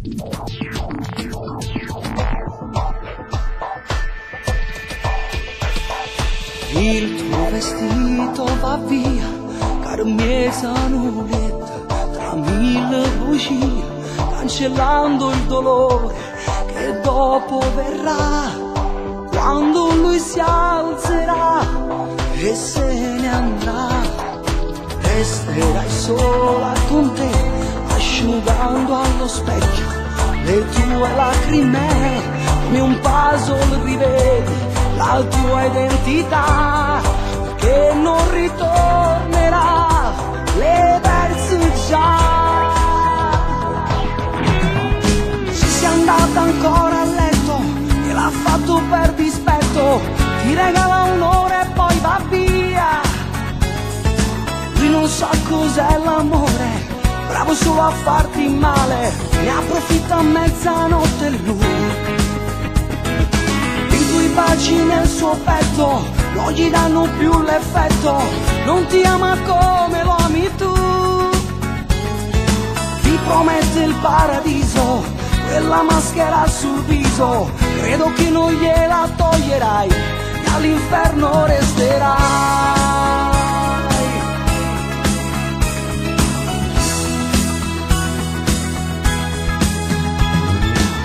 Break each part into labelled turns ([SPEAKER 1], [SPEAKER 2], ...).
[SPEAKER 1] Il tuo vestito va via, carmesa nuvoletta, tra mille bugie, cancellando il dolore che dopo verrà, quando lui si alzerà e se ne andrà. Resterai sola con te, asciugando allo specchio le tue lacrime, come un puzzle rivedi la tua identità che non ritornerà, le persi già. Se sei andata ancora a letto, te l'ha fatto per dispetto, ti regala un'ora e poi va via. Lui non sa cos'è l'amore, bravo solo a farti male, ne approfitta a mezzanotte lui. I baci nel suo petto non gli danno più l'effetto, non ti ama come lo ami tu. Ti promette il paradiso, quella maschera sul viso, credo che non gliela toglierai e all'inferno resterai.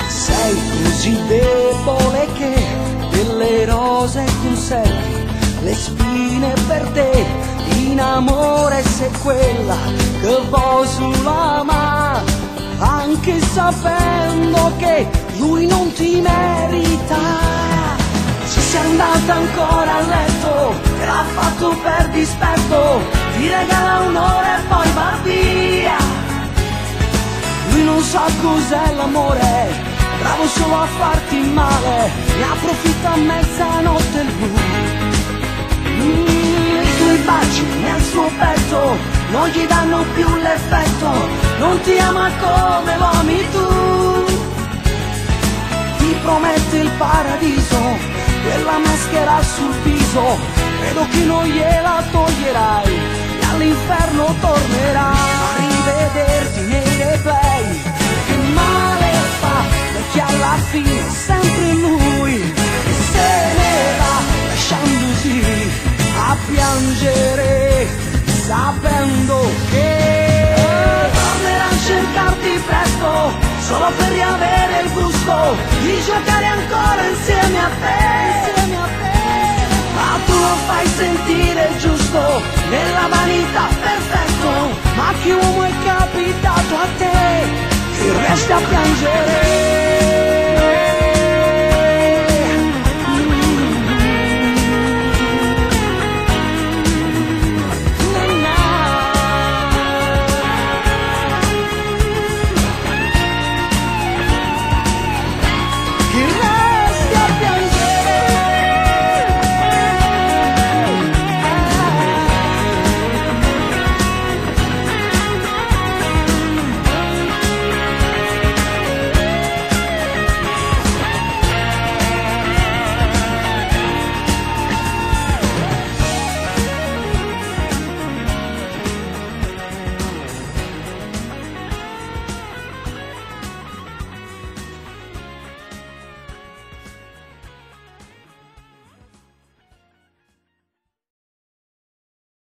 [SPEAKER 1] Sei così debole che delle rose conservi le spine per te, in amore sei quella che vuoi solo amare, anche sapendo che lui non ti merita. Se sei andata ancora a letto, te l'ha fatto per dispetto, ti regala un'ora e poi va via. Lui non sa cos'è l'amore, bravo solo a farti male, ne approfitta a mezzanotte lui. I tuoi baci nel suo petto non gli danno più l'effetto, non ti ama come lo ami tu. Ti promette il paradiso, quella maschera sul viso, credo che non gliela toglierai e all'inferno tornerai. A rivederti nei replay, che male fa, che alla fine è sempre lui che se ne va, lasciandosi a piangere, sapendo che tornerà a cercarti presto, solo per riavere il gusto di giocare ancora insieme a te. Ma tu lo fai sentire giusto, nella vanità perfetto, ma che uomo è capitato a te, che resti a piangere.